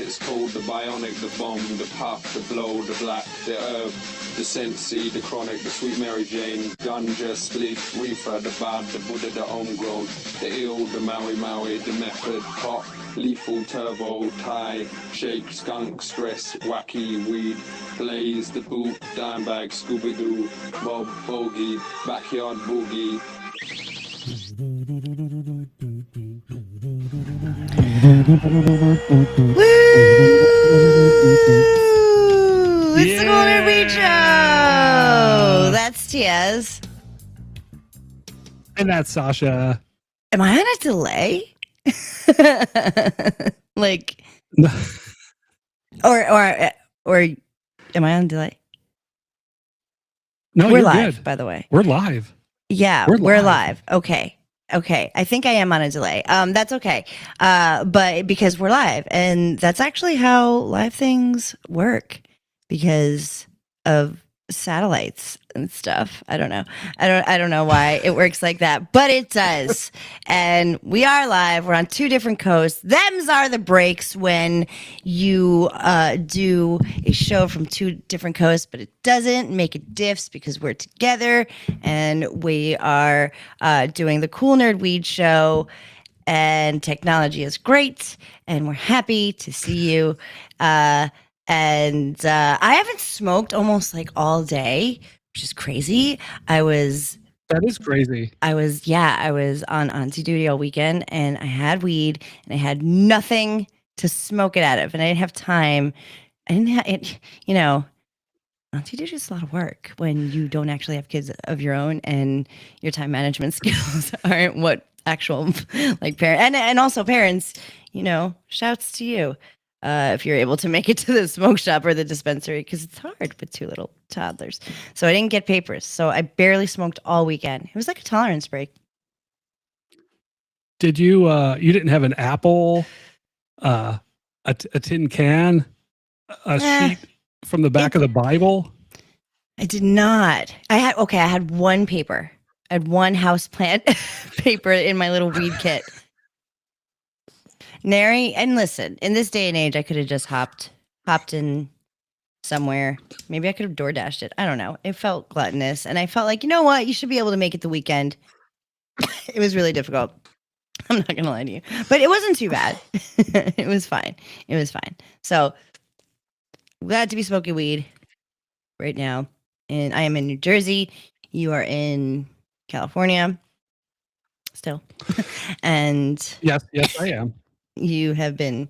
It's called the bionic, the bomb, the puff, the blow, the black, the herb, the sensi, the chronic, the sweet Mary Jane, ganja, spliff, reefer, the bad, the Buddha, the homegrown, the ill, the Maui Maui, the method, pop, lethal, turbo, Thai, shake, skunk, stress, wacky, weed, blaze, the boot, dime bag, Scooby-Doo, Bob, bogey, backyard boogie. Woo! It's the Golden Beach Show. That's Tiaz. And that's Sasha. Am I on a delay? Like, or am I on a delay? No, We're you're live, good. by the way. We're live. Yeah, we're live. Okay. I think I am on a delay. That's okay. But because we're live, and that's actually how live things work because of satellites and stuff. I don't know. I don't know why it works like that, but it does. And we are live. We're on two different coasts. Them's are the breaks when you do a show from two different coasts, but it doesn't make it diffs because we're together and we are doing the Cool Nerd Weed Show. And technology is great, and we're happy to see you. And I haven't smoked almost like all day, which is crazy. That is crazy. I was on auntie duty all weekend, and I had weed, and I had nothing to smoke it out of, and I didn't have time. I didn't have it, auntie duty is a lot of work when you don't actually have kids of your own, and your time management skills aren't what actual like parent and also parents. Shouts to you. If you're able to make it to the smoke shop or the dispensary, because it's hard with two little toddlers. So I didn't get papers. So I barely smoked all weekend. It was like a tolerance break. Did you, you didn't have an apple, a tin can, a sheet from the back of the Bible? I did not. I had one paper. I had one house plant paper in my little weed kit. Nary, and listen, in this day and age, I could have just hopped in somewhere. Maybe I could have door dashed it. I don't know. It felt gluttonous, and I felt like, you know what? You should be able to make it the weekend. It was really difficult. I'm not gonna lie to you, but it wasn't too bad. It was fine. So glad to be smoking weed right now, and I am in New Jersey. You are in California still, and Yes, I am. You have been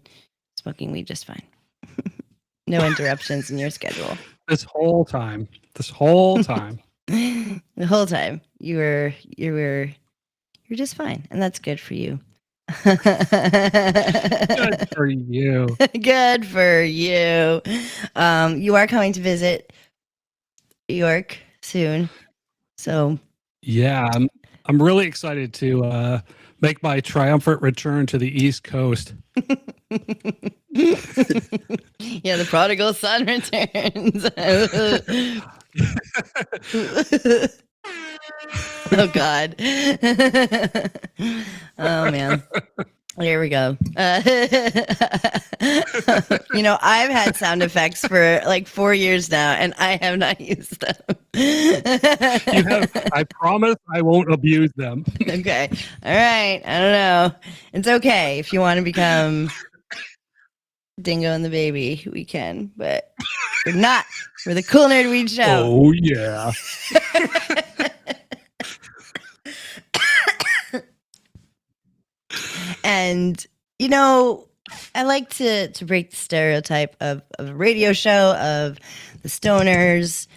smoking weed just fine. No interruptions in your schedule. This whole time. The whole time you were just fine, and that's good for you. Good for you. Good for you. You are coming to visit New York soon, so yeah, I'm really excited to make my triumphant return to the East Coast. Yeah, the prodigal son returns. Oh God. Oh man. Here we go. I've had sound effects for like 4 years now, and I have not used them. You have. I promise I won't abuse them. Okay. All right. I don't know. It's okay if you want to become Dingo and the Baby. We can, but we're not. We're the Cool Nerd Weed Show. Oh yeah. And I like to break the stereotype of a radio show of the stoners.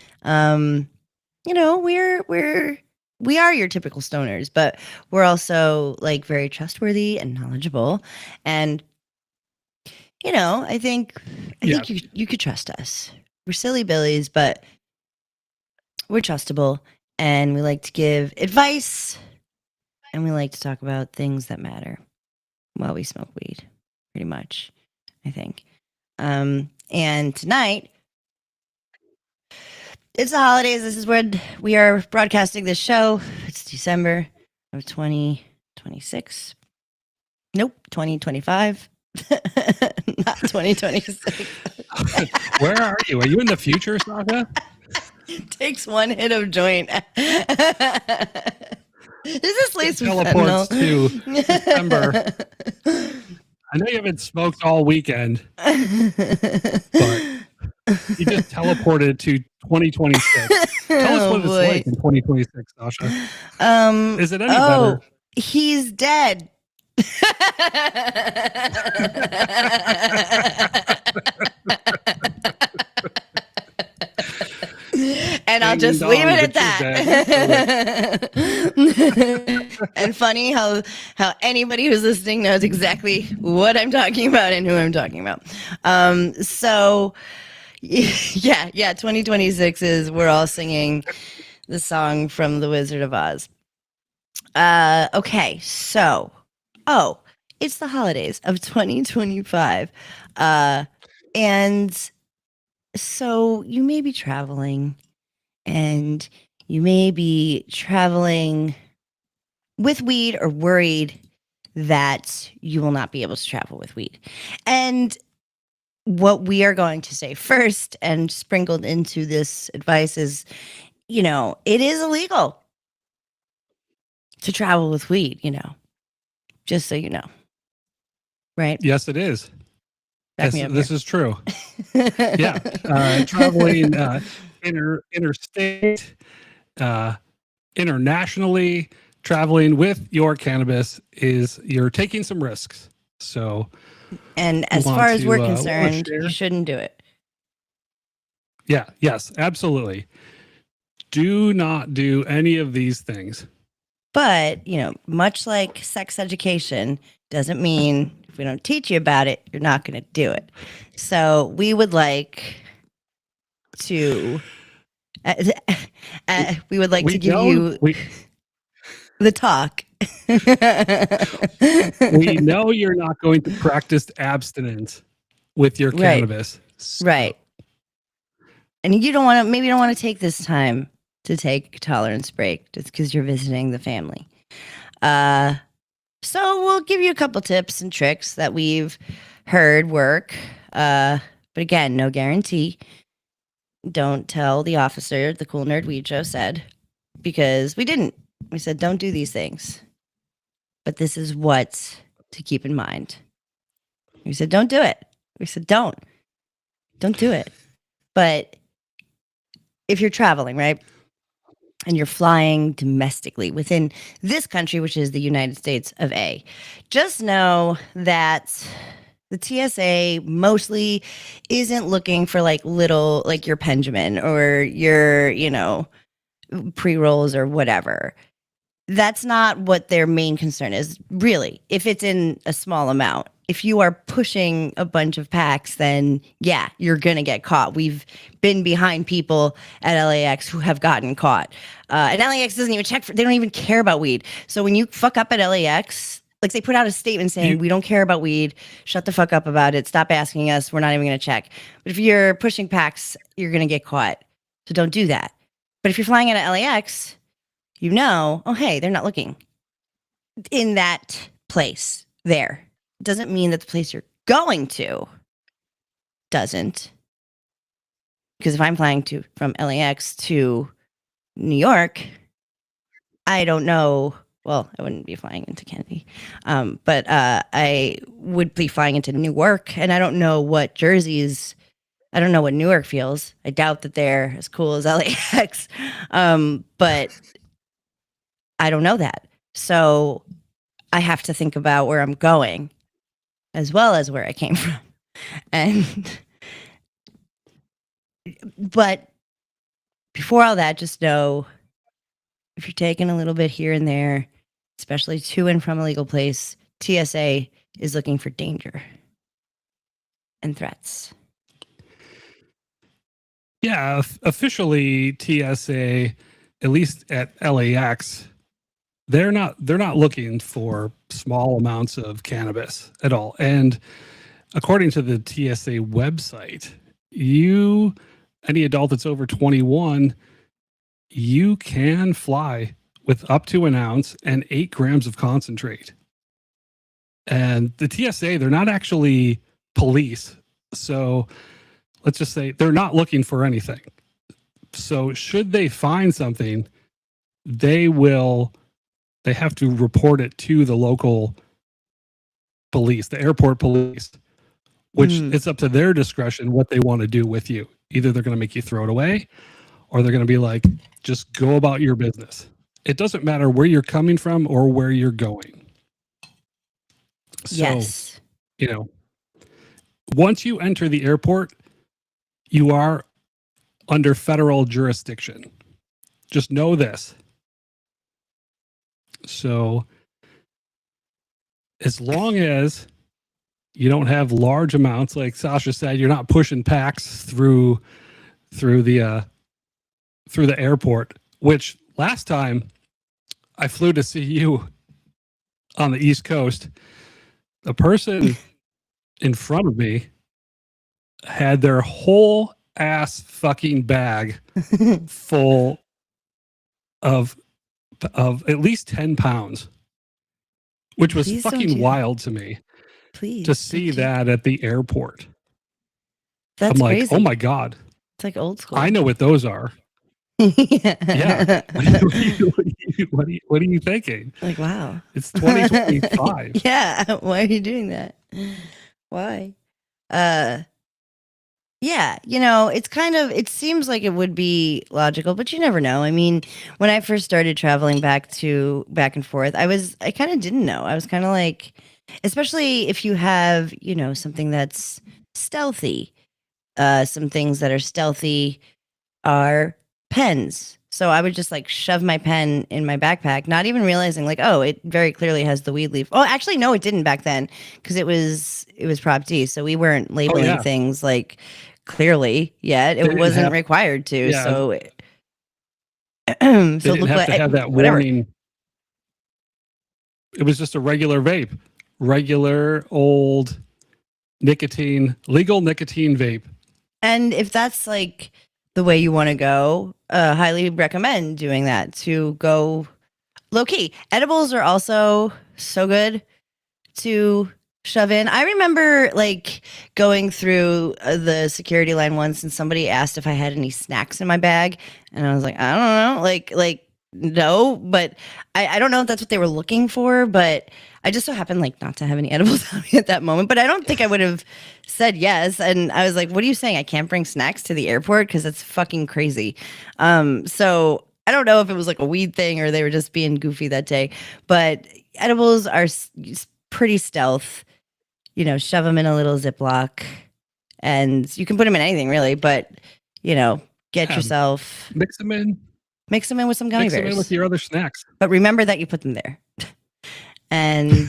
We are your typical stoners, but we're also like very trustworthy and knowledgeable. And I think you could trust us. We're silly billies, but we're trustable, and we like to give advice, and we like to talk about things that matter while we smoke weed, pretty much, I think. And tonight, it's the holidays. This is when we are broadcasting this show. It's December of 2026. Nope, 2025. Not 2026. Where are you? Are you in the future, Sasha? Takes one hit of joint. This is laced with Teleports fentanyl. to December. I know you haven't smoked all weekend, but you just teleported to 2026. Tell us Oh, what it's boy. like in 2026, Sasha. Is it any Oh, better? he's dead. And I'll Ding just dong, leave it at Richard's that. And funny how anybody who's listening knows exactly what I'm talking about and who I'm talking about. So yeah, 2026 is we're all singing the song from The Wizard of Oz. Okay, so it's the holidays of 2025. And so you may be traveling, and you may be traveling with weed or worried that you will not be able to travel with weed. And what we are going to say first and sprinkled into this advice is, it is illegal to travel with weed, just so you know. Right? Yes, it is. Back me up This is true. Yeah. Traveling interstate, internationally, traveling with your cannabis you're taking some risks. So, and as want far as to, we're wanna concerned, share? you shouldn't do it. yeah, yes, absolutely. Do not do any of these things. But, much like sex education doesn't mean if we don't teach you about it, you're not going to do it. So we would like to, we would like to give you the talk. We know you're not going to practice abstinence with your Right. cannabis. So- Right. And you don't want to take this time to take a tolerance break just because you're visiting the family. So we'll give you a couple tips and tricks that we've heard work. But again, no guarantee. Don't tell the officer the Cool Nerd Weed Show said, because we didn't. We said, don't do these things. But this is what to keep in mind. We said, don't do it. We said, don't do it. But if you're traveling, right, and you're flying domestically within this country, which is the United States of A, just know that the TSA mostly isn't looking for like your Benjamin or your, pre-rolls or whatever. That's not what their main concern is, really. If it's in a small amount, if you are pushing a bunch of packs, then yeah, you're going to get caught. We've been behind people at LAX who have gotten caught. And LAX doesn't even check they don't even care about weed. So when you fuck up at LAX, like they put out a statement saying, we don't care about weed. Shut the fuck up about it. Stop asking us. We're not even going to check. But if you're pushing packs, you're going to get caught. So don't do that. But if you're flying at LAX, oh, hey, they're not looking in that place there. Doesn't mean that the place you're going to doesn't. Because if I'm flying from LAX to New York, I don't know. Well, I wouldn't be flying into Kennedy, but I would be flying into Newark, and I don't know what I don't know what Newark feels. I doubt that they're as cool as LAX, but I don't know that. So I have to think about where I'm going as well as where I came from. But before all that, just know if you're taking a little bit here and there, especially to and from a legal place, TSA is looking for danger and threats. Yeah, officially TSA, at least at LAX, they're not looking for small amounts of cannabis at all. And according to the TSA website, any adult that's over 21, you can fly with up to an ounce and 8 grams of concentrate. And the TSA, they're not actually police. So let's just say they're not looking for anything. So should they find something, they have to report it to the local police, the airport police, which it's up to their discretion what they want to do with you. Either they're going to make you throw it away, or they're going to be like, just go about your business. It doesn't matter where you're coming from or where you're going. So, Yes. Once you enter the airport, you are under federal jurisdiction. Just know this. So, as long as you don't have large amounts, like Sasha said, you're not pushing packs through the airport. Which last time I flew to see you on the East Coast, the person in front of me had their whole ass fucking bag full of at least 10 pounds, which was Please don't fucking do wild to me Please. to see don't do- that at the airport. That's I'm like, crazy. oh my God, It's like old school. I know what those are. Yeah. What are you thinking? Like, wow. It's 2025. Yeah. Why are you doing that? Why? Yeah, it seems like it would be logical, but you never know. I mean, when I first started traveling back and forth, I kind of didn't know. I was kind of like, especially if you have, something that's stealthy. Some things that are stealthy are pens. So I would just like shove my pen in my backpack, not even realizing like, oh, it very clearly has the weed leaf. Oh, actually, no, it didn't back then because it was Prop D. So we weren't labeling things like clearly yet. It wasn't required to. Yeah. So, They didn't have to have that warning. It was just a regular vape, regular old legal nicotine vape. And if that's like the way you want to go, highly recommend doing that to go low key. Edibles are also so good to shove in. I remember like going through the security line once and somebody asked if I had any snacks in my bag. And I was like, I don't know. Like no, but I don't know if that's what they were looking for, but I just so happened like not to have any edibles on me at that moment, but I don't think I would have said yes. And I was like, what are you saying? I can't bring snacks to the airport? Cause that's fucking crazy. So I don't know if it was like a weed thing or they were just being goofy that day, but edibles are pretty stealth, shove them in a little Ziploc and you can put them in anything really, but get yourself, mix them in with some gummy bears. Mix them in with your other snacks. But remember that you put them there. And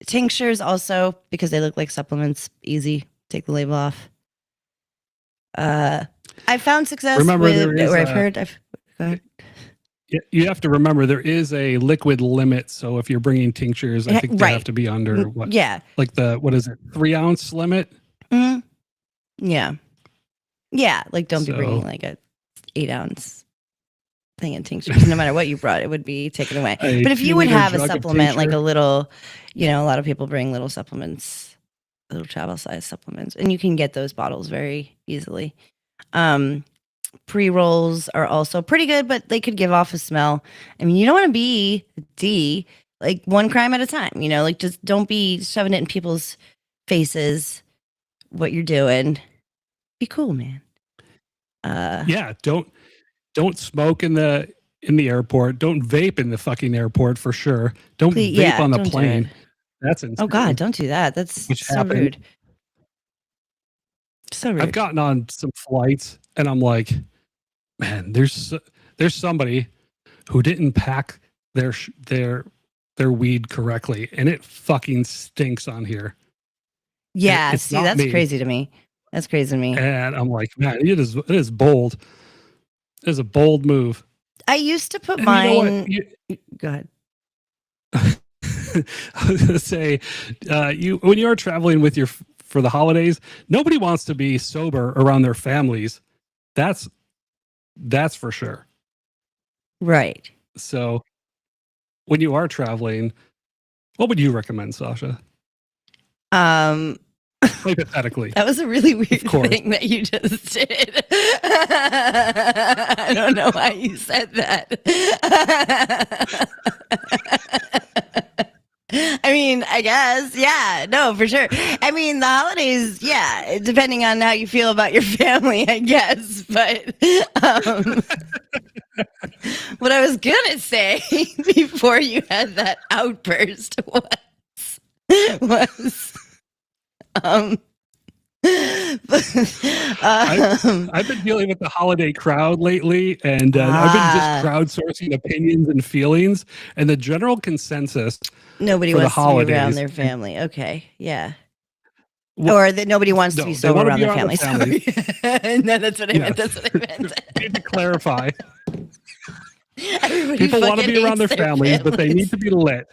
tinctures also, because they look like supplements, easy. Take the label off. I found success remember, go ahead. You have to remember there is a liquid limit. So if you're bringing tinctures, I think they have to be under what? Yeah. Like what is it? 3 ounce limit? Mm-hmm. Yeah. Yeah. Like don't be bringing like a 8 ounce thing in tinctures. No matter what you brought, it would be taken away. But if you would have a supplement, like a little, a lot of people bring little supplements, little travel size supplements, and you can get those bottles very easily. Pre-rolls are also pretty good, but they could give off a smell. I mean, you don't want to be D, like one crime at a time, like just don't be shoving it in people's faces what you're doing. Be cool, man. Yeah, don't smoke in the airport. Don't vape in the fucking airport for sure. Don't vape on the plane. That's insane. Oh God, don't do that. That's so rude. So rude. I've gotten on some flights and I'm like, man, there's somebody who didn't pack their weed correctly and it fucking stinks on here. Yeah, see, that's crazy to me. That's crazy to me. And I'm like, man, it is bold. It is a bold move. I used to put mine. Go ahead. I was gonna say, when you are traveling for the holidays, nobody wants to be sober around their families. That's for sure. Right. So when you are traveling, What would you recommend, Sasha? Um, Hypothetically. that was a really weird course. thing that you just did. I don't know why you said that. I mean, I guess, yeah, no, for sure. I mean, the holidays, yeah, depending on how you feel about your family, I guess. But what I was gonna say before you had that outburst was I've been dealing with the holiday crowd lately, and I've been just crowdsourcing opinions and feelings, and the general consensus nobody for the wants to be around holidays- their family. Okay, yeah. Well, Or that nobody wants to no, be they sober wanna around be their around family. their Sorry. No, that's what I meant. Yes. That's what I meant. need to clarify. Everybody People want to fucking be around their hates families, but they need to be lit.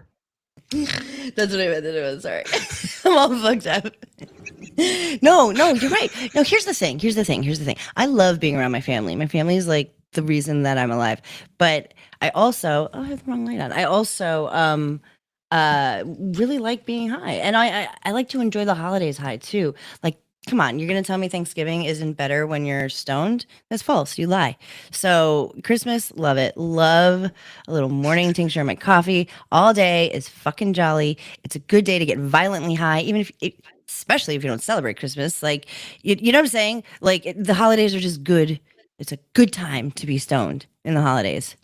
That's what I meant. Sorry. I'm all fucked up. No, you're right. No, here's the thing. I love being around my family. My family is like the reason that I'm alive. But I also, I have the wrong light on. I also really like being high. And I like to enjoy the holidays high too. Like, come on, you're gonna tell me Thanksgiving isn't better when you're stoned? That's false. You lie. So Christmas, love it. Love a little morning tincture in my coffee all day is fucking jolly. It's a good day to get violently high, even if especially if you don't celebrate Christmas. Like, you know what I'm saying? Like, the holidays are just good. It's a good time to be stoned in the holidays.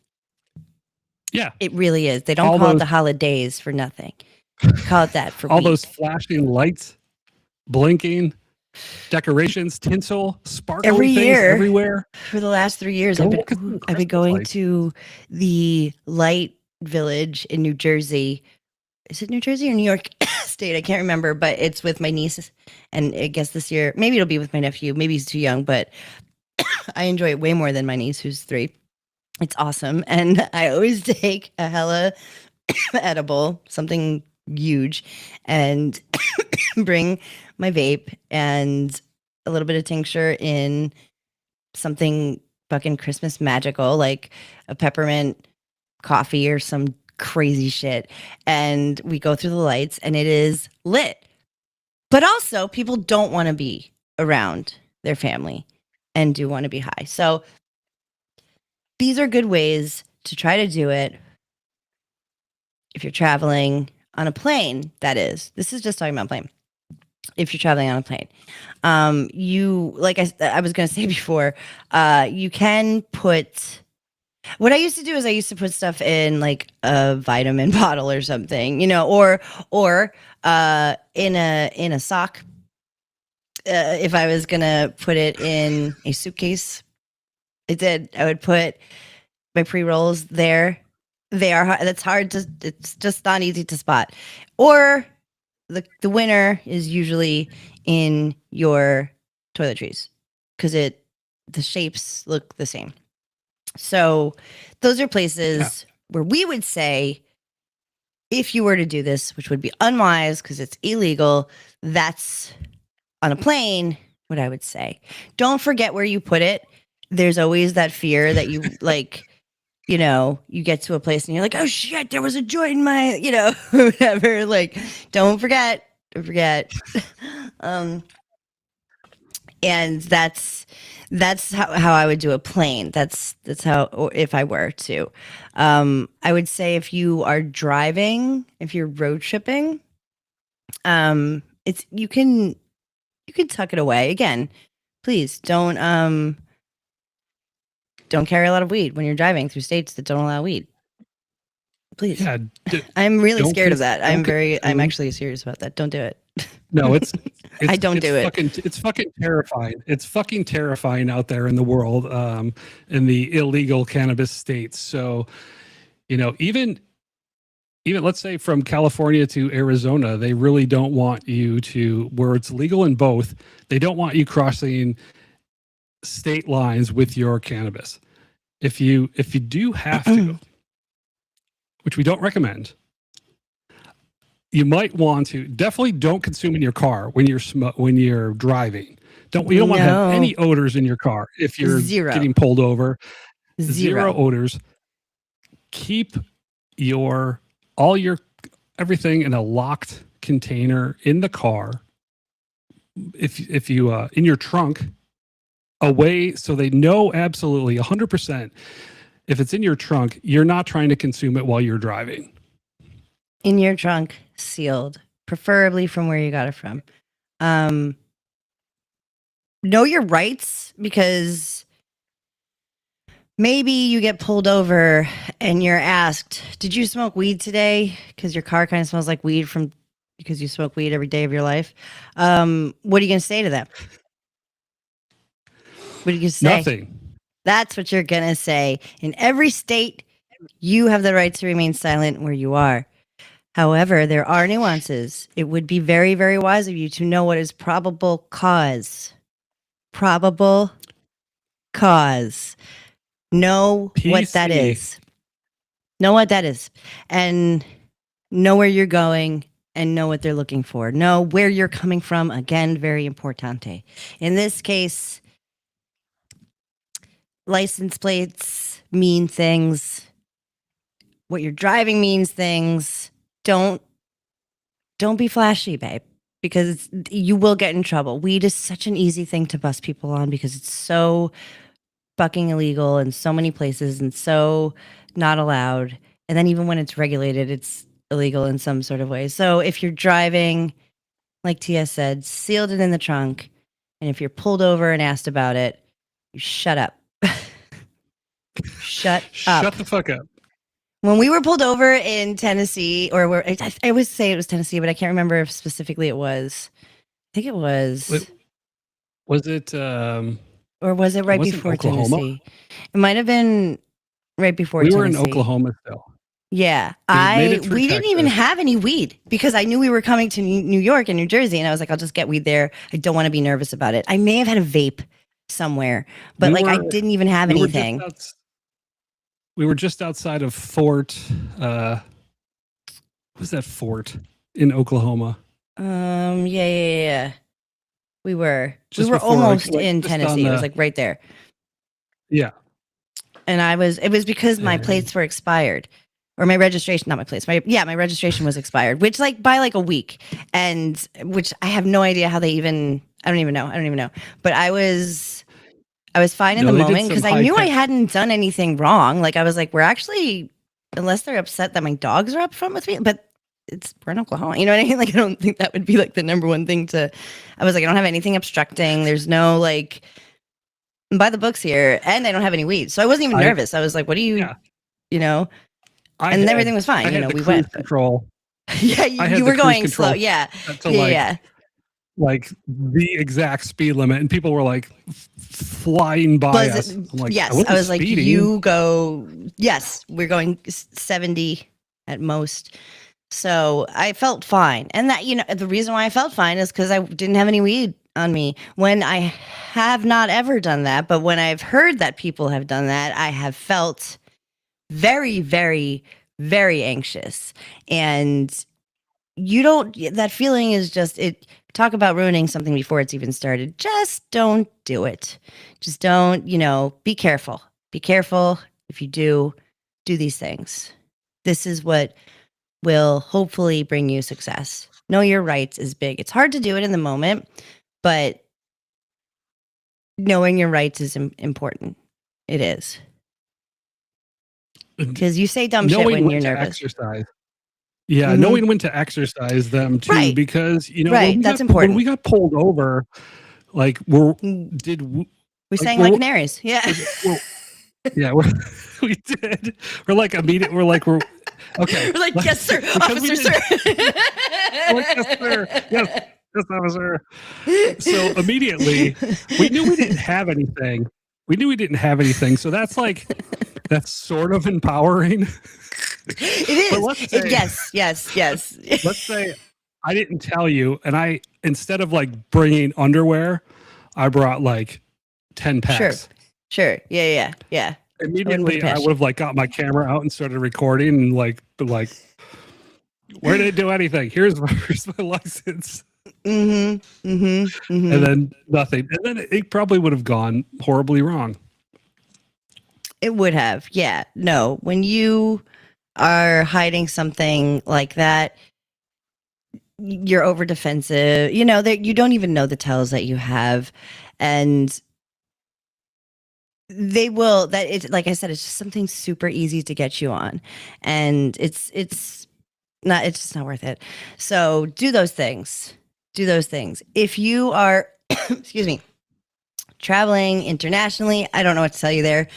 Yeah. It really is. They don't All call it those- the holidays for nothing. Call it that for all weed. those flashing lights, blinking, decorations, tinsel, sparkling Every things year. everywhere. For the last 3 years, Go I've look at been the Christmas going lights. to the Light Village in New Jersey. Is it New Jersey or New York State? I can't remember, but it's with my niece. And I guess this year, maybe it'll be with my nephew. Maybe he's too young, but I enjoy it way more than my niece, who's 3. It's awesome. And I always take a hella edible, something huge, and bring my vape and a little bit of tincture in something fucking Christmas magical, like a peppermint coffee or some crazy shit. And we go through the lights and it is lit. But also, people don't want to be around their family and do want to be high. So these are good ways to try to do it. If you're traveling on a plane, that is. This is just talking about plane. If you're traveling on a plane, you, like I was going to say before, you can put. What I used to do is I used to put stuff in like a vitamin bottle or something, you know, or in a sock. If I was gonna put it in a suitcase, I would put my pre-rolls there. That's hard to. It's just not easy to spot. Or the winner is usually in your toiletries because the shapes look the same. So those are places where we would say, if you were to do this, which would be unwise because it's illegal, that's on a plane, what I would say. Don't forget where you put it. There's always that fear that you like, you know, you get to a place and you're like, oh shit, there was a joint in my, you know, whatever. Like, don't forget. And that's how I would do a plane. That's how, or if I were to. I would say if you are driving, if you're road tripping, it's you can tuck it away. Again, please don't carry a lot of weed when you're driving through states that don't allow weed. Please. Yeah, I'm really don't scared of that. I'm consume- actually serious about that. Don't do it. no, it's I don't do it. It's fucking terrifying. It's fucking terrifying out there in the world, in the illegal cannabis states. So, you know, even let's say from California to Arizona, they really don't want you to, where it's legal in both, they don't want you crossing state lines with your cannabis. If you do have to, which we don't recommend, you might want to definitely don't consume in your car when you're driving. You don't want to have any odors in your car if you're Zero. getting pulled over. Zero. Zero odors. Keep all your everything in a locked container in the car. If you in your trunk, away, so they know absolutely 100%. If it's in your trunk, you're not trying to consume it while you're driving. In your trunk, sealed, preferably from where you got it from. Know your rights, because maybe you get pulled over and you're asked, did you smoke weed today? Because your car kind of smells like weed because you smoke weed every day of your life. What are you going to say to them? What are you going to say? Nothing. That's what you're going to say. In every state, you have the right to remain silent where you are. However, there are nuances. It would be very, very wise of you to know what is probable cause. Probable cause. Know what that PC. is. Know what that is. And know where you're going and know what they're looking for. Know where you're coming from. Again, very importante. In this case, license plates mean things. What you're driving means things. Don't be flashy, babe, because you will get in trouble. Weed is such an easy thing to bust people on because it's so fucking illegal in so many places and so not allowed. And then even when it's regulated, it's illegal in some sort of way. So if you're driving, like TS said, sealed it in the trunk, and if you're pulled over and asked about it, you shut up. Shut up. Shut the fuck up. When we were pulled over in Tennessee, or where I always say it was Tennessee, but I can't remember if specifically it was. I think it was. Was it? Or was it right was it before Oklahoma? Tennessee? It might have been right before We Tennessee. were in Oklahoma still. Yeah, made it through we didn't even Texas. have any weed because I knew we were coming to New York and New Jersey, and I was like, I'll just get weed there. I don't want to be nervous about it. I may have had a vape somewhere, but I didn't even have anything. We were just outside of Fort. What was that fort in Oklahoma? Yeah. We were Just we were before, almost like, in just on Tennessee. It was the- like right there. Yeah. And it was because my Yeah. plates were expired, or my registration, not my plates. My registration was expired, which by like a week, and which I have no idea how they even, I don't even know. But I was fine in No, the they did moment some because I knew I high-tech- hadn't done anything wrong. Like I was like, we're actually, unless they're upset that my dogs are up front with me, but we're in Oklahoma. You know what I mean? Like, I don't think that would be like the number one thing I was like, I don't have anything obstructing. There's no like, I'm by the books here, and I don't have any weed. So I wasn't even nervous. I was like, what do you, Yeah. you know? And everything was fine. I You had know, the we cruise went. control. Yeah, I had you the were cruise going control slow. Yeah. to Yeah. like the exact speed limit, and people were like flying by us. I'm like, yes. wasn't I was like, speeding. you go. Yes, we're going 70 at most. So I felt fine. And that, the reason why I felt fine is because I didn't have any weed on me. When I have not ever done that, but when I've heard that people have done that, I have felt very, very, very anxious. And that feeling is just it. Talk about ruining something before it's even started. Just don't do it. Just don't, be careful. Be careful if you do these things. This is what will hopefully bring you success. Know your rights is big. It's hard to do it in the moment, but knowing your rights is important. It is. Because you say dumb shit when you're nervous. Exercise. Yeah, Mhm. knowing when to exercise them too, Right. because Right, that's important. When we got pulled over, like We like, sang like canaries. Yeah. Yeah, we did. We're like immediate. We're like okay. We're like, yes, sir, because we officer, sir. We're like, yes, sir. Yes, officer. So immediately, we knew we didn't have anything. So that's sort of empowering. It is. But let's say- Yes. Let's say I didn't tell you, and instead of like bringing underwear, I brought like 10 packs. Sure. Yeah. Immediately, I pitch. would have like got my camera out and started recording, and like, where did it do anything? Here's my license. Mm-hmm. And then nothing. And then it probably would have gone horribly wrong. It would have. Yeah. No. When you are hiding something like that, you're over defensive. You know that you don't even know the tells that you have, and they will. That it's like I said, it's just something super easy to get you on, and it's not. It's just not worth it. So do those things. Do those things. If you are, excuse me, traveling internationally, I don't know what to tell you there.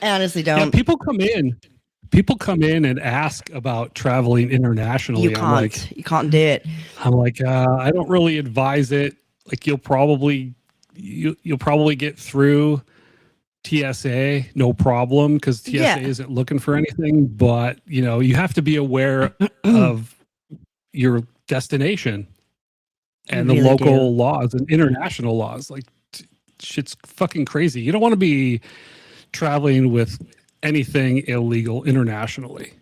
I honestly Yeah, don't. people come in. People come in and ask about traveling internationally. You can't. You can't do it. I'm like, I don't really advise it. Like you'll probably get through TSA, no problem, because TSA Yeah. isn't looking for anything. But you have to be aware of your destination and You the really local do. laws and international laws. Like shit's fucking crazy. You don't want to be traveling with anything illegal internationally.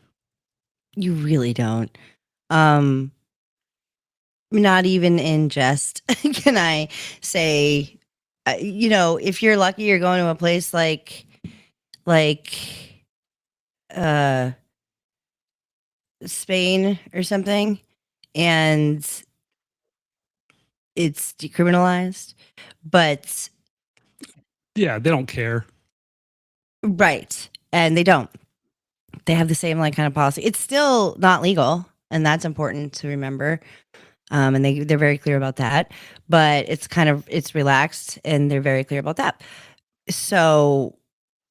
You really don't. Not even in jest can I say, if you're lucky, you're going to a place like uh Spain or something, and it's decriminalized, but Yeah, they don't care. right, and they don't. They have the same like kind of policy. It's still not legal, and that's important to remember. And they're very clear about that. But it's relaxed, and they're very clear about that. So,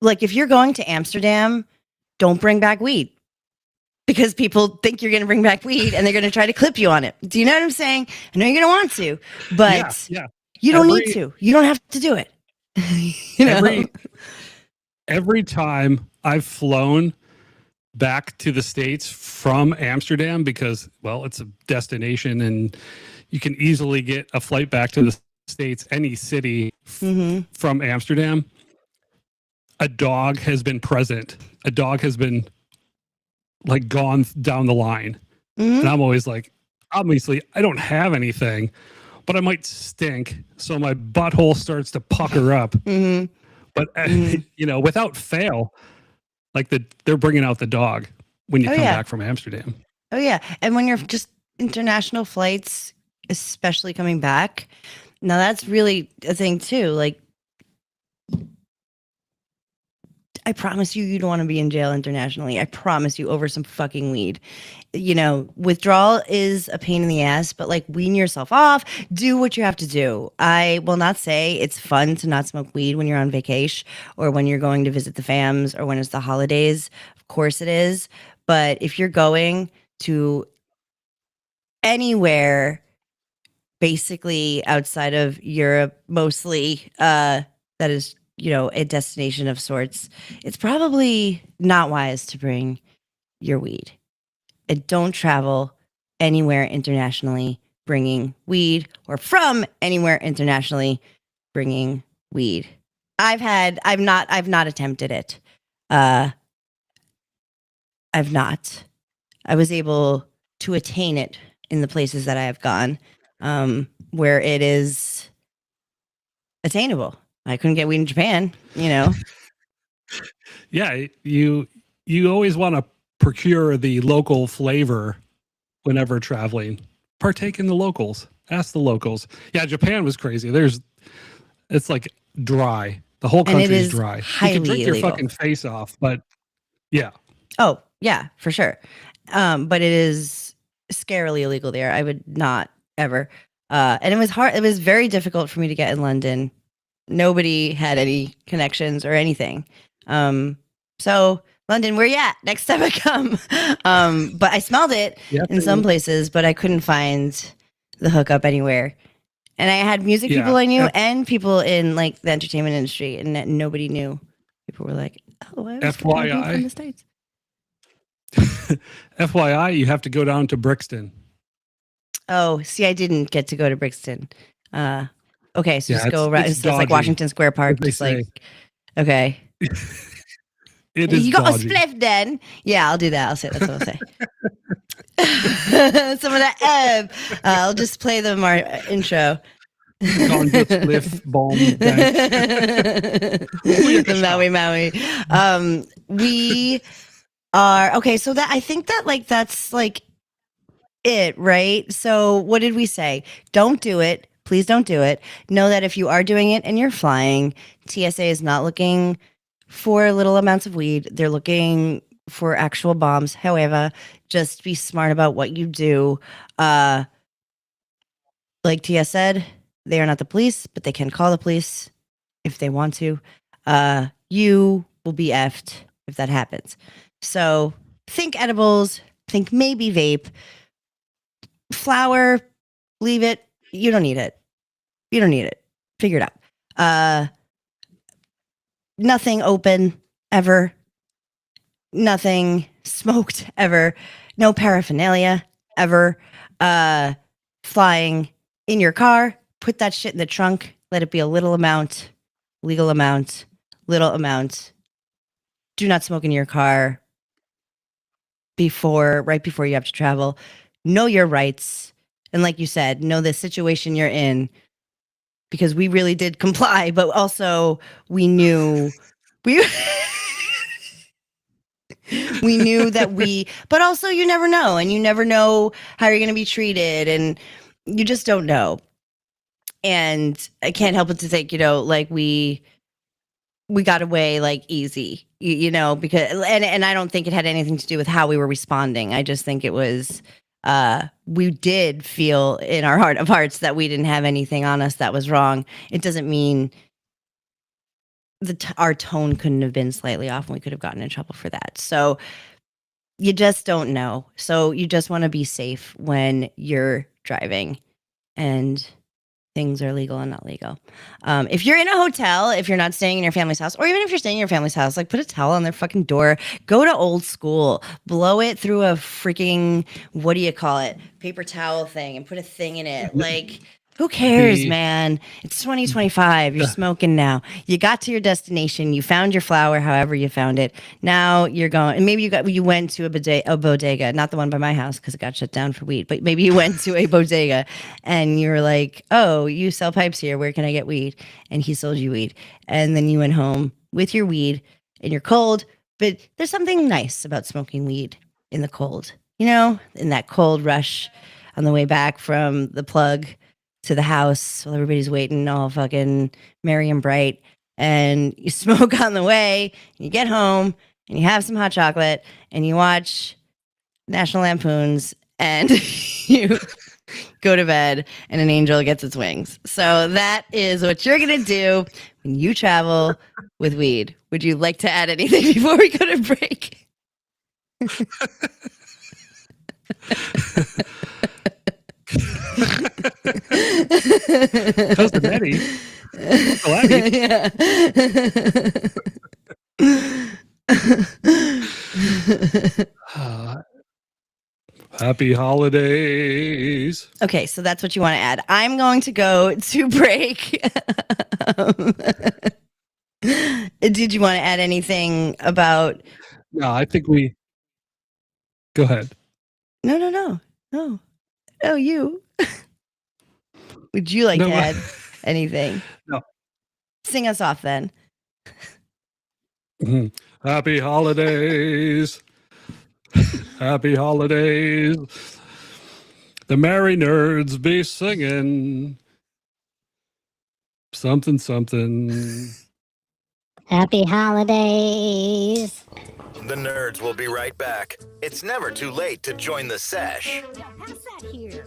like, if you're going to Amsterdam, don't bring back weed because people think you're going to bring back weed, and they're going to try to clip you on it. Do you know what I'm saying? I know you're going to want to, but Yeah. you don't need to. You don't have to do it. Every time I've flown back to the States from Amsterdam, because, well, it's a destination and you can easily get a flight back to the States, any city from Amsterdam, a dog has been present. A dog has been like gone down the line. And I'm always like, obviously, I don't have anything, but I might stink. So my butthole starts to pucker up. But, without fail, like they're bringing out the dog when you come back from Amsterdam. Oh, yeah. And when you're just international flights, especially coming back, now that's really a thing, too. Like, I promise you don't want to be in jail internationally. I promise you, over some fucking weed. Withdrawal is a pain in the ass, but like wean yourself off, do what you have to do. I will not say it's fun to not smoke weed when you're on vacation or when you're going to visit the fams or when it's the holidays. Of course it is. But if you're going to anywhere, basically outside of Europe, mostly, that is, a destination of sorts, it's probably not wise to bring your weed. And don't travel anywhere internationally bringing weed, or from anywhere internationally bringing weed. I've not attempted it. I've not. I was able to attain it in the places that I have gone, where it is attainable. I couldn't get weed in Japan, Yeah, you always want to procure the local flavor whenever traveling. Partake in the locals. Ask the locals. Yeah, Japan was crazy. It's like dry. The whole country is dry. You can drink illegal. your fucking face off, but yeah. Oh, yeah, for sure. But it is scarily illegal there. I would not ever. And it was hard. It was very difficult for me to get in London. Nobody had any connections or anything. So London, where you at? Next time I come. But I smelled it in some places, but I couldn't find the hookup anywhere. And I had music people I knew and people in like the entertainment industry, and nobody knew. People were like, "Oh, I was FYI from the States." FYI, you have to go down to Brixton. Oh, see, I didn't get to go to Brixton. Okay, so just go around. It's like Washington Square Park. Just like, okay. It is. You got a spliff then? Yeah, I'll do that. I'll say that's what I'll say. Some of that. I'll just play them our intro. Ganja spliff bomb dank. The Maui Maui. We are okay. So that I think that like that's like it, right? So what did we say? Don't do it. Please don't do it. Know that if you are doing it and you're flying, TSA is not looking for little amounts of weed. They're looking for actual bombs. However, just be smart about what you do. Like Tia said, they are not the police, but they can call the police if they want to. You will be effed if that happens. So think edibles, think maybe vape, flour, leave it. You don't need it. You don't need it. Figure it out. Nothing open ever. Nothing smoked ever. No paraphernalia ever. Flying in your car, put that shit in the trunk. Let it be a little amount, legal amount, little amount. Do not smoke in your car right before you have to travel. Know your rights. And like you said, know the situation you're in, because we really did comply, but also we knew we we knew that but also you never know, and you never know how you're going to be treated, and you just don't know. And I can't help but to think, like we got away like easy, because and I don't think it had anything to do with how we were responding. I just think it was we did feel in our heart of hearts that we didn't have anything on us that was wrong. It doesn't mean our tone couldn't have been slightly off and we could have gotten in trouble for that. So you just don't know. So you just want to be safe when you're driving and things are legal and not legal. If you're in a hotel, if you're not staying in your family's house, or even if you're staying in your family's house, like put a towel on their fucking door, go to old school, blow it through a freaking, what do you call it? Paper towel thing and put a thing in it. Like, who cares, man? It's 2025. You're smoking now. You got to your destination. You found your flower, however you found it. Now you're going, and maybe you went to a bodega, not the one by my house because it got shut down for weed, but maybe you went to a bodega and you were like, oh, you sell pipes here. Where can I get weed? And he sold you weed. And then you went home with your weed and you're cold, but there's something nice about smoking weed in the cold, in that cold rush on the way back from the plug to the house while everybody's waiting all fucking merry and bright, and you smoke on the way, and you get home and you have some hot chocolate and you watch National Lampoons and you go to bed and an angel gets its wings. So that is what you're going to do when you travel with weed. Would you like to add anything before we go to break? Cousin Eddie. Uncle Eddie. Yeah. Happy holidays. Okay, so that's what you want to add. I'm going to go to break. Did you want to add anything about? No, I think we. Go ahead. No. Oh, you. Would you like to add anything? No. Sing us off then. Happy holidays. Happy holidays. The merry nerds be singing something. Happy holidays. The nerds will be right back. It's never too late to join the sesh. Pass that here.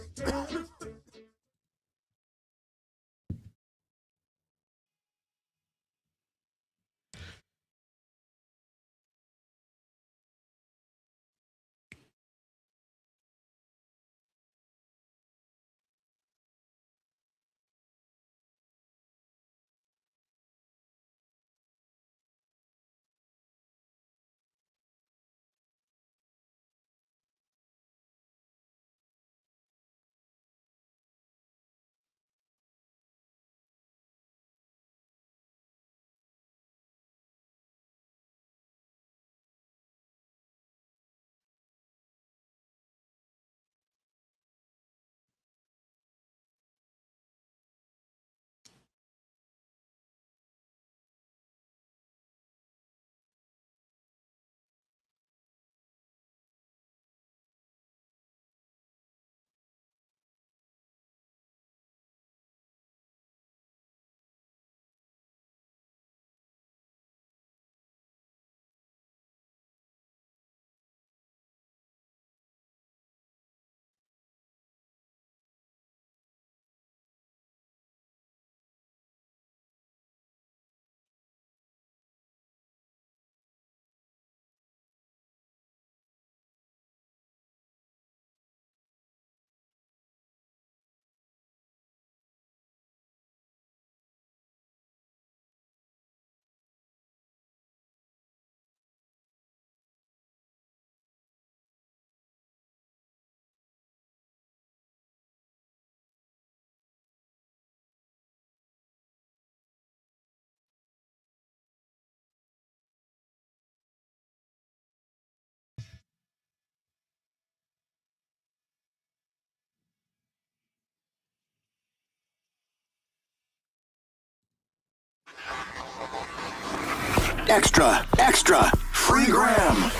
Extra, extra, free gram.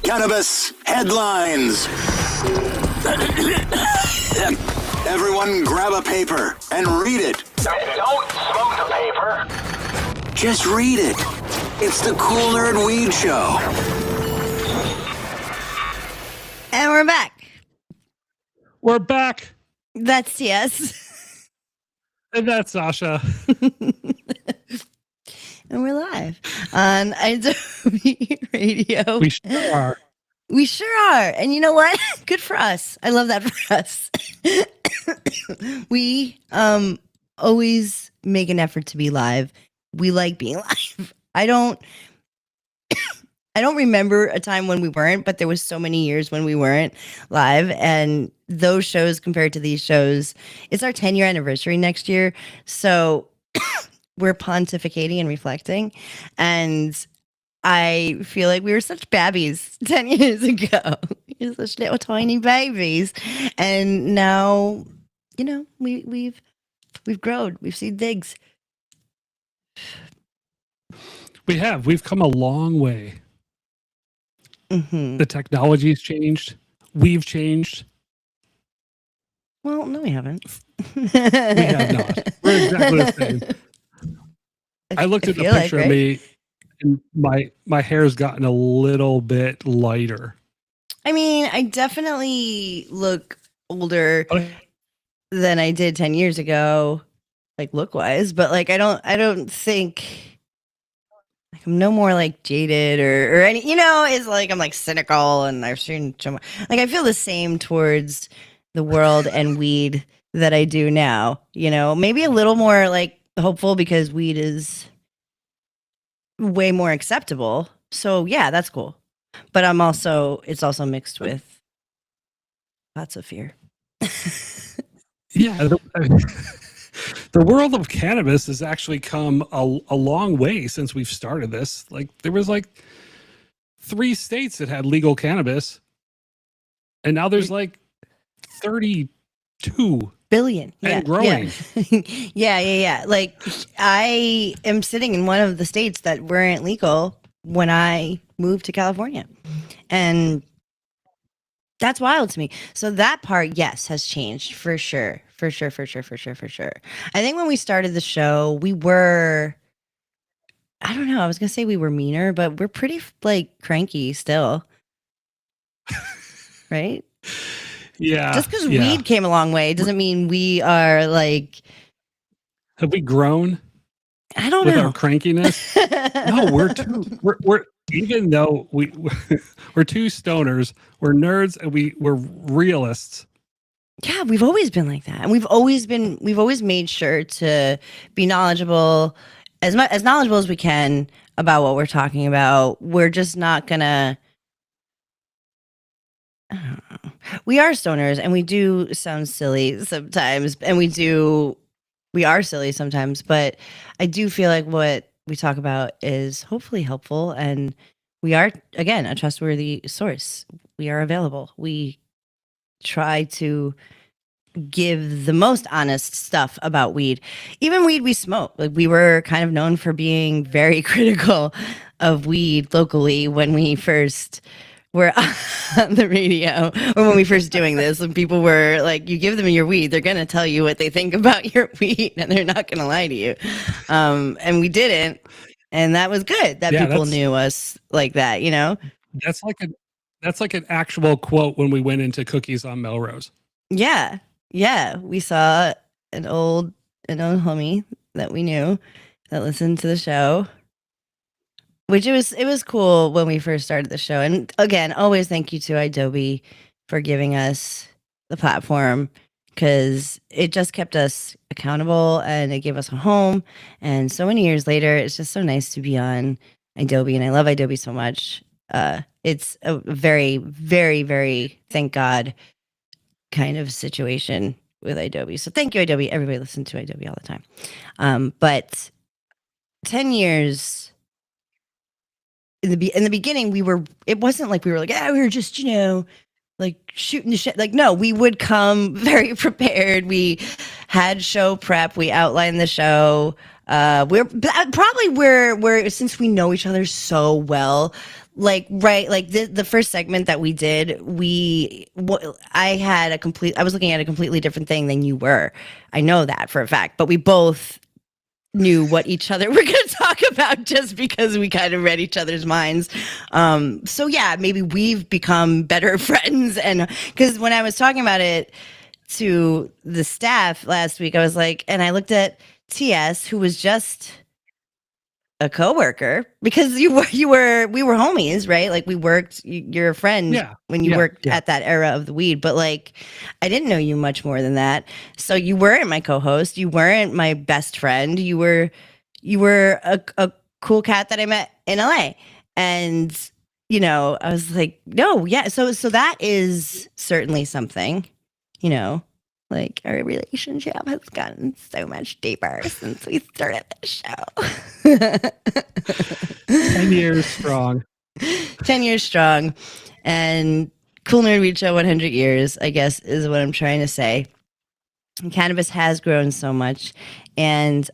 Cannabis headlines. Everyone grab a paper and read it. Don't smoke the paper. Just read it. It's the Cool Nerd Weed Show. And we're back. We're back. That's TS. And that's Sasha. And we're live on Adobe Radio. We sure are. We sure are. And you know what? Good for us. I love that for us. We always make an effort to be live. We like being live. I don't remember a time when we weren't, but there was so many years when we weren't live. And those shows compared to these shows, it's our 10-year anniversary next year. So we're pontificating and reflecting. And I feel like we were such babbies 10 years ago. We were such little tiny babies. And now, you know, we've grown. We've seen things. We've come a long way. Mm-hmm. The technology's changed. We've changed. Well, no, we haven't. We have not. We're exactly the same. I looked at the picture of me, and my hair's gotten a little bit lighter. I mean, I definitely look older than I did 10 years ago, like look wise, but like I don't think like I'm no more like jaded or any, you know, it's like I'm like cynical and I've seen so much, like I feel the same towards the world and weed that I do now, you know, maybe a little more like hopeful because weed is way more acceptable. So yeah, that's cool. But it's also mixed with lots of fear. Yeah. The world of cannabis has actually come a long way since we've started this. Like there was like 3 states that had legal cannabis, and now there's like 32 billion and growing. Yeah. Like I am sitting in one of the states that weren't legal when I moved to California, and that's wild to me. So that part, yes, has changed for sure. I think when we started the show, we were, I don't know, I was gonna say we were meaner, but we're pretty like cranky still, right? Yeah. Just because weed came a long way doesn't mean we are like. Have we grown? I don't with know. Our crankiness. No, we're even though we're 2 stoners, we're nerds and we're realists. Yeah, we've always been like that, and we've always made sure to be knowledgeable, as knowledgeable as we can about what we're talking about. We're just not gonna. I don't know. We are stoners, and we do sound silly sometimes, and we are silly sometimes, but I do feel like what we talk about is hopefully helpful, and we are, again, a trustworthy source. We are available. We try to give the most honest stuff about weed. Even weed we smoke. Like we were kind of known for being very critical of weed locally when we first were on the radio, or when we first doing this, and people were like, you give them your weed, they're gonna tell you what they think about your weed, and they're not gonna lie to you. And we didn't, and that was good that people knew us like that, you know. That's like an actual quote when we went into Cookies on Melrose. Yeah, we saw an old homie that we knew that listened to the show. Which it was cool when we first started the show. And again, always thank you to Adobe for giving us the platform, because it just kept us accountable and it gave us a home. And so many years later, it's just so nice to be on Adobe, and I love Adobe so much. It's a very, very, very, thank God, kind of situation with Adobe. So thank you, Adobe. Everybody listen to Adobe all the time. But 10 years... In the beginning, it wasn't like we were like, we were just, you know, like shooting the shit. Like, no, we would come very prepared. We had show prep. We outlined the show. we're since we know each other so well, like the first segment that we did, I was looking at a completely different thing than you were. I know that for a fact, but we both knew what each other were going to talk about just because we kind of read each other's minds. So yeah, maybe we've become better friends. And because when I was talking about it to the staff last week, I was like, and I looked at TS, who was just a coworker, because we were homies, right? Like we worked, you're a friend when you worked at that era of the weed, but like I didn't know you much more than that. So you weren't my co-host, you weren't my best friend, you were a cool cat that I met in LA. And you know, I was like, no, yeah. So that is certainly something, you know, like our relationship has gotten so much deeper since we started the show. 10 years strong. 10 years strong. And Cool Nerd Weed Show 100 years, I guess, is what I'm trying to say. And cannabis has grown so much. And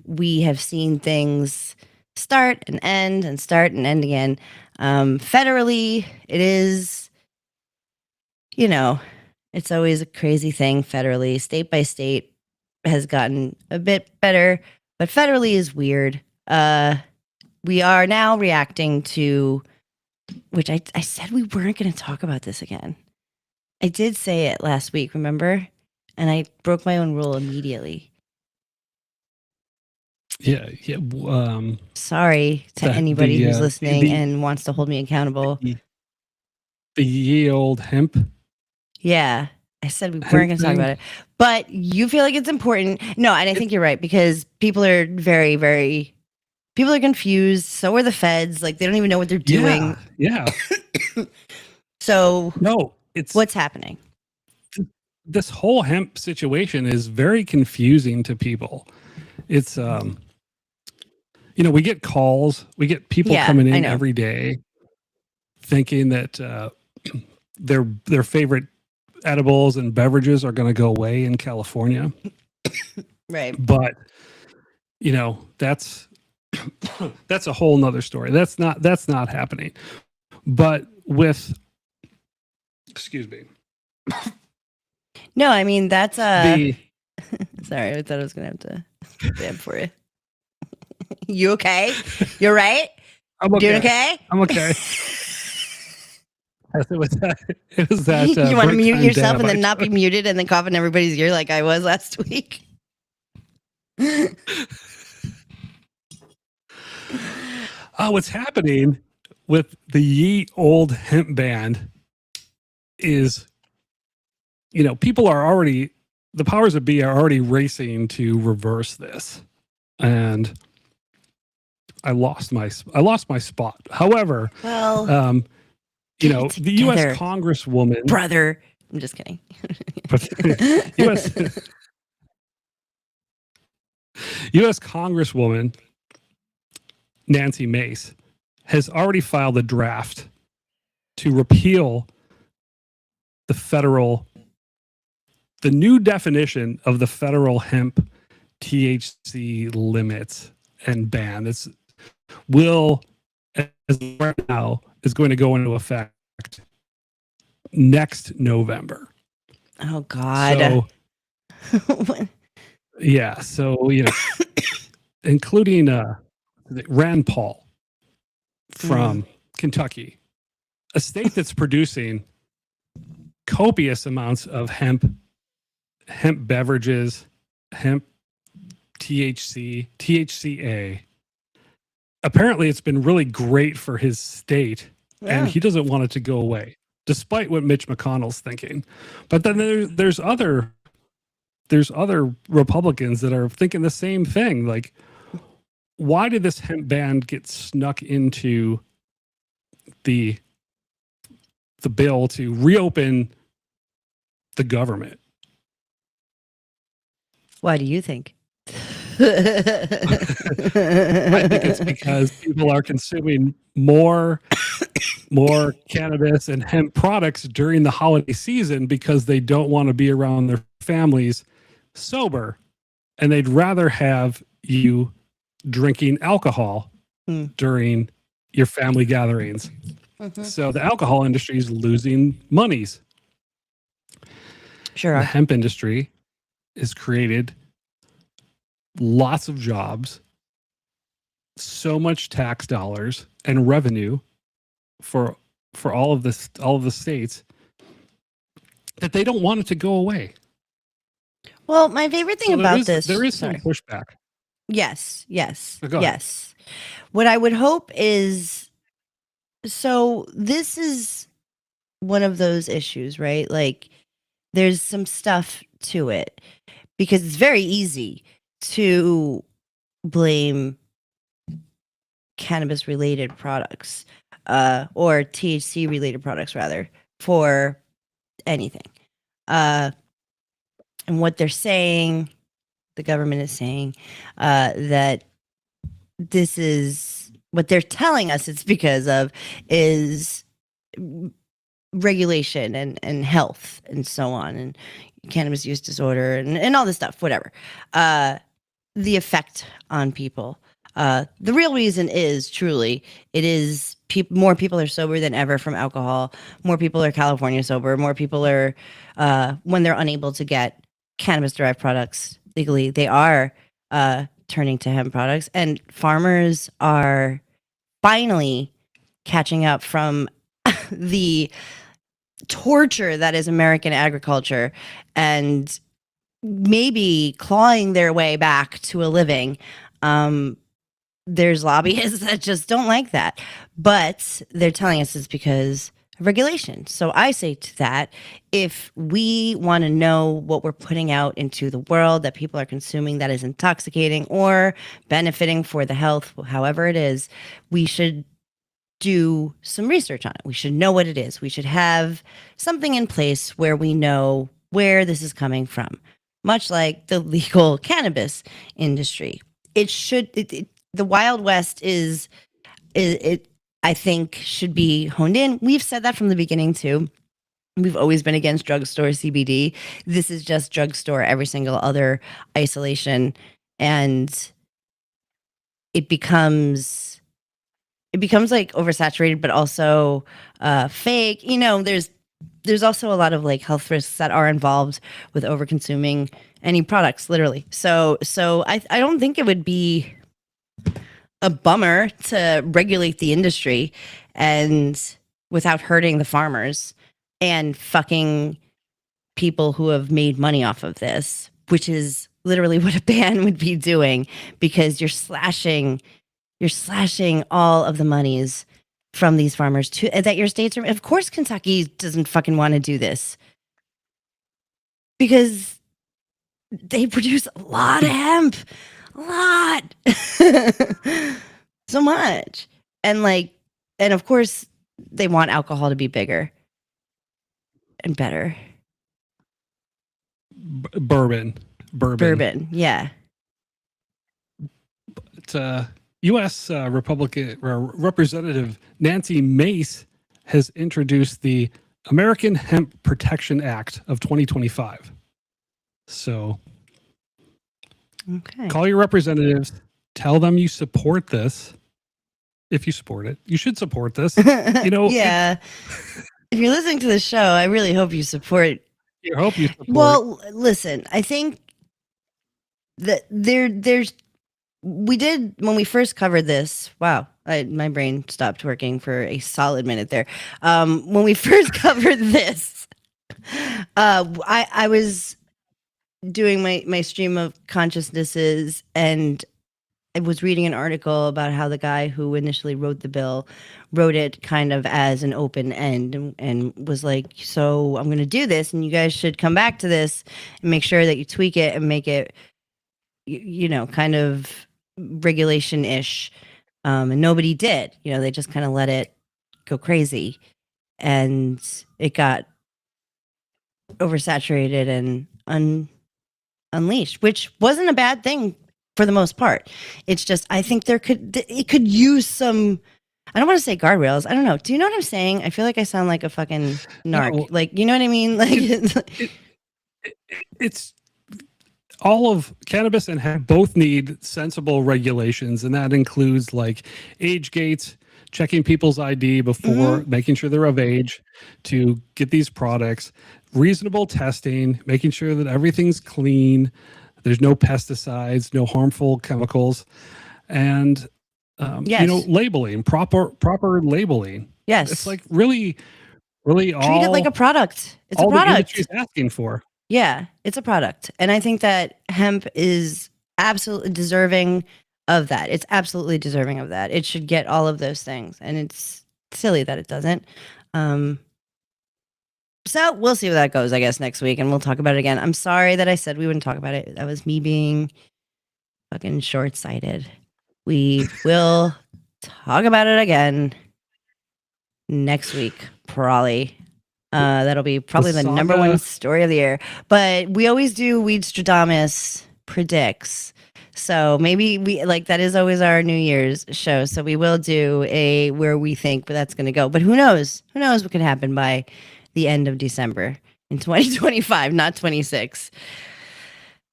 we have seen things start and end and start and end again. Federally, it is, you know, it's always a crazy thing federally. State by state has gotten a bit better, but federally is weird. We are now reacting to, which I said we weren't going to talk about this again. I did say it last week, remember? And I broke my own rule immediately. Yeah. Sorry to anybody who's listening and wants to hold me accountable. The ye old hemp. Yeah, I said we weren't going to talk about it, but you feel like it's important. No, and I think you're right, because people are very, very, people are confused. So are the feds. Like they don't even know what they're doing. Yeah. So no, what's happening? This whole hemp situation is very confusing to people. It's, you know, we get calls, we get people coming in every day thinking that their favorite edibles and beverages are going to go away in California. Right. But, you know, that's a whole nother story. That's not happening. But with, excuse me. No, I mean, that's sorry, I thought I was going to have to stand for you. You okay? You're right? I'm okay. Doing okay? I'm okay. It was that you want to mute yourself and then not be muted and then cough in everybody's ear like I was last week. What's happening with the ye old hemp ban is, you know, people are already, the powers that be are already racing to reverse this, and I lost my spot. However, well, you know, the U.S. Congresswoman, brother. I'm just kidding. U.S. Congresswoman Nancy Mace has already filed a draft to repeal the new definition of the federal hemp THC limits and ban. This will, as of right now, is going to go into effect next November. Oh God. So, yeah. So, you know, including Rand Paul from Kentucky, a state that's producing copious amounts of hemp beverages, hemp THC, THCA. Apparently it's been really great for his state, and he doesn't want it to go away, despite what Mitch McConnell's thinking. But then there's other Republicans that are thinking the same thing. Like, why did this hemp ban get snuck into the bill to reopen the government? Why do you think? I think it's because people are consuming more cannabis and hemp products during the holiday season because they don't want to be around their families sober, and they'd rather have you drinking alcohol Mm. during your family gatherings. Mhm. So the alcohol industry is losing monies. Sure The are. hemp industry has created lots of jobs, so much tax dollars and revenue for all of the states that they don't want it to go away. Well, my favorite thing So about this, there is some sorry. pushback. Yes, Go ahead. yes. What I would hope is, so this is one of those issues, right? Like, there's some stuff to it because it's very easy to blame cannabis related products, or THC related products rather, for anything. And what they're saying, the government is saying, that this is what they're telling us it's because of is regulation and health and so on, and cannabis use disorder and all this stuff, whatever. The effect on people. The real reason is truly it is more people are sober than ever from alcohol. More people are California sober. More people are when they're unable to get cannabis derived products legally, they are turning to hemp products, and farmers are finally catching up from the torture that is American agriculture and maybe clawing their way back to a living. There's lobbyists that just don't like that, but they're telling us it's because of regulation. So I say to that, if we want to know what we're putting out into the world that people are consuming that is intoxicating or benefiting for the health, however it is, we should do some research on it. We should know what it is. We should have something in place where we know where this is coming from, much like the legal cannabis industry. It should, the Wild West is I think should be honed in. We've said that from the beginning too. We've always been against drugstore CBD. This is just drugstore, every single other isolation, and it becomes like oversaturated, but also fake. You know, there's also a lot of like health risks that are involved with over consuming any products, literally. So I don't think it would be a bummer to regulate the industry and without hurting the farmers and fucking people who have made money off of this, which is literally what a ban would be doing, because you're slashing all of the monies from these farmers to that your states are. Of course, Kentucky doesn't fucking want to do this because they produce a lot of hemp, a lot, so much, and of course they want alcohol to be bigger and better. Bourbon. Yeah. But, U.S. Republican Representative Nancy Mace has introduced the American Hemp Protection Act of 2025. So Okay. call your representatives, tell them you support this. If you support it, you should support this. You know, yeah. If you're listening to the show, I really hope you support. I hope you support. Well, listen, I think that there's we did when we first covered this. Wow, my brain stopped working for a solid minute there. When we first covered this, I was doing my stream of consciousnesses, and I was reading an article about how the guy who initially wrote the bill wrote it kind of as an open end, and was like, so I'm going to do this, and you guys should come back to this and make sure that you tweak it and make it, you know, kind of regulation-ish. And nobody did. You know, they just kind of let it go crazy, and it got oversaturated and unleashed, which wasn't a bad thing for the most part. It's just, I think it could use some, I don't want to say guardrails. I don't know. Do you know what I'm saying? I feel like I sound like a fucking narc. No. Like, you know what I mean? Like, It's all of cannabis and hemp both need sensible regulations, and that includes like age gates, checking people's ID before making sure they're of age to get these products, reasonable testing, making sure that everything's clean, there's no pesticides, no harmful chemicals, and Yes. labeling, proper labeling. Yes. It's like really Treat it like a product. It's a all the product. industry's asking for. Yeah, it's a product. And I think that hemp is absolutely deserving of that. It's absolutely deserving of that. It should get all of those things. And it's silly that it doesn't. So we'll see where that goes, I guess, next week. And we'll talk about it again. I'm sorry that I said we wouldn't talk about it. That was me being fucking short sighted. We will talk about it again next week, probably. That'll be probably the number one story of the year. But we always do Weedstradamus predicts. So maybe we like that is always our New Year's show. So we will do a where we think where that's going to go. But who knows? Who knows what could happen by the end of December in 2025, not 26.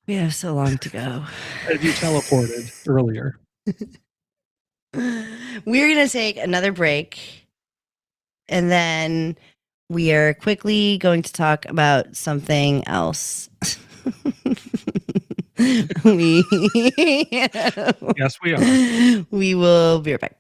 We have so long to go. As you teleported earlier. We're going to take another break. And then we are quickly going to talk about something else. Yes, we are. We will be right back.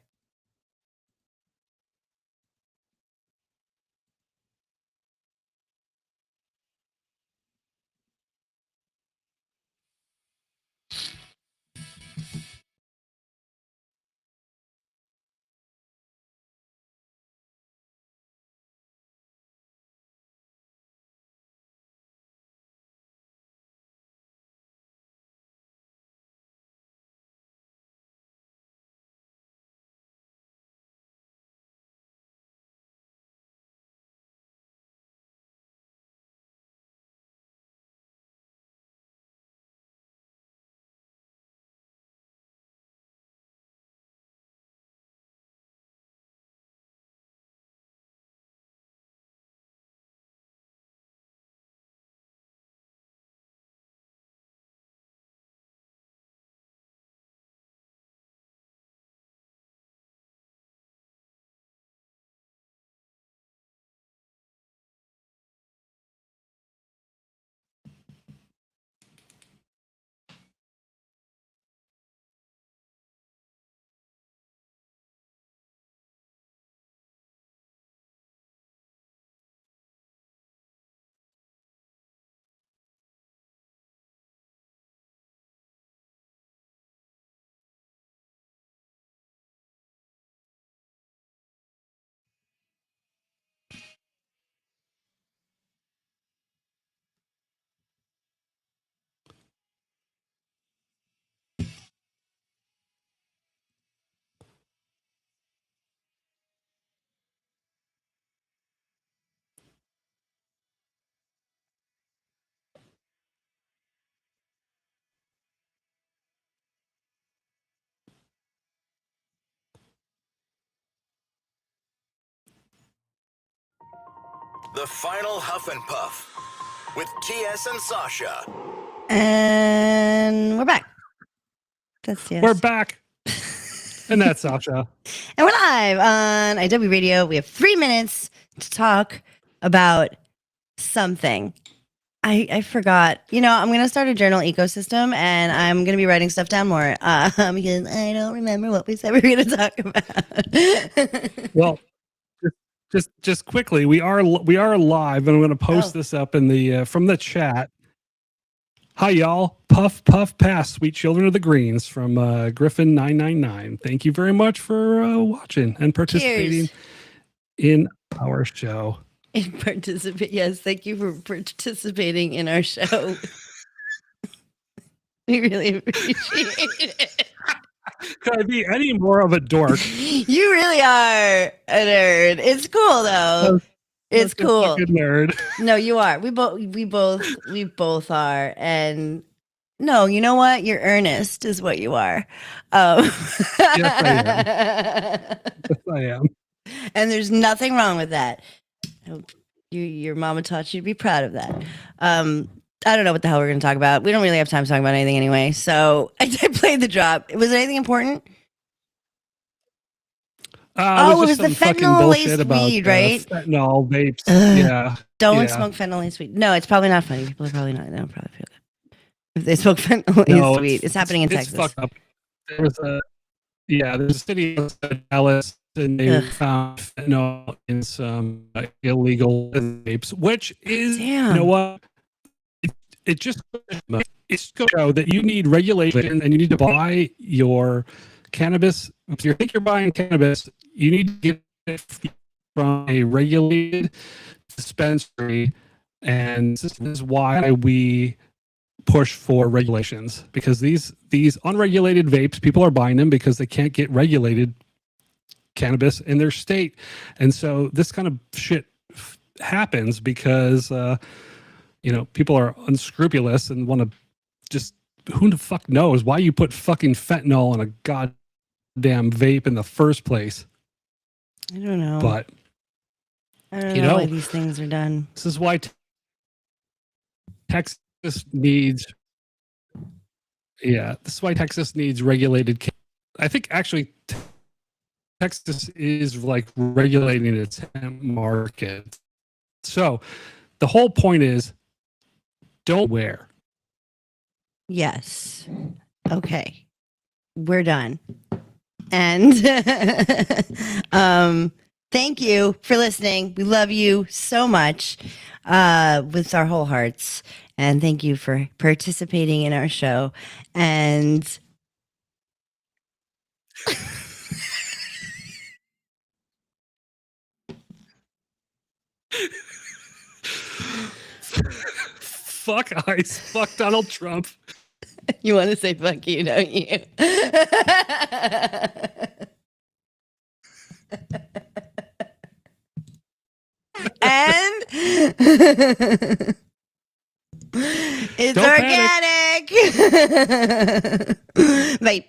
The final Huff and Puff with TS and Sasha. And we're back. That's yes. We're back. And that's Sasha. And we're live on IW Radio. We have 3 minutes to talk about something. I forgot. You know, I'm going to start a journal ecosystem, and I'm going to be writing stuff down more because I don't remember what we said we were going to talk about. Well, just quickly, we are live, and I'm going to post this up in the from the chat. Hi, y'all. Puff, puff, pass, sweet children of the greens from Griffin 999. Thank you very much for watching and participating in our show. Yes, thank you for participating in our show. We really appreciate it. Could I be any more of a dork? You really are a nerd. It's cool though. It's cool. Good nerd. No, you are. We both are. And no, you know what? You're earnest, is what you are. Yes, I am. Yes, I am. And there's nothing wrong with that. I hope your mama taught you to be proud of that. I don't know what the hell we're going to talk about. We don't really have time to talk about anything anyway. So I played the drop. Was it anything important? It was just the some fucking fentanyl bullshit laced about weed, right? fentanyl vapes. Ugh. Yeah. Don't Yeah. smoke fentanyl laced weed. No, it's probably not funny. People are probably not. They don't probably feel good if they smoke fentanyl laced weed. It's happening in Texas. It's fucked up. There's a city outside Dallas, and they Ugh. found fentanyl in some illegal vapes, which is, Damn. you know what? It just it's to show that you need regulation and you need to buy your cannabis. If you think you're buying cannabis, you need to get it from a regulated dispensary, and this is why we push for regulations, because these unregulated vapes, people are buying them because they can't get regulated cannabis in their state, and so this kind of shit happens because people are unscrupulous and want to just, who the fuck knows why you put fucking fentanyl in a goddamn vape in the first place. I don't know. But I don't you know know, why these things are done. this is why Texas needs regulated I think actually Texas is like regulating its hemp market. So the whole point is, don't wear. Yes. Okay. We're done. And thank you for listening. We love you so much with our whole hearts. And thank you for participating in our show. And Fuck ICE. Fuck Donald Trump. you want to say fuck you, don't you? And it's Don't organic. Bye.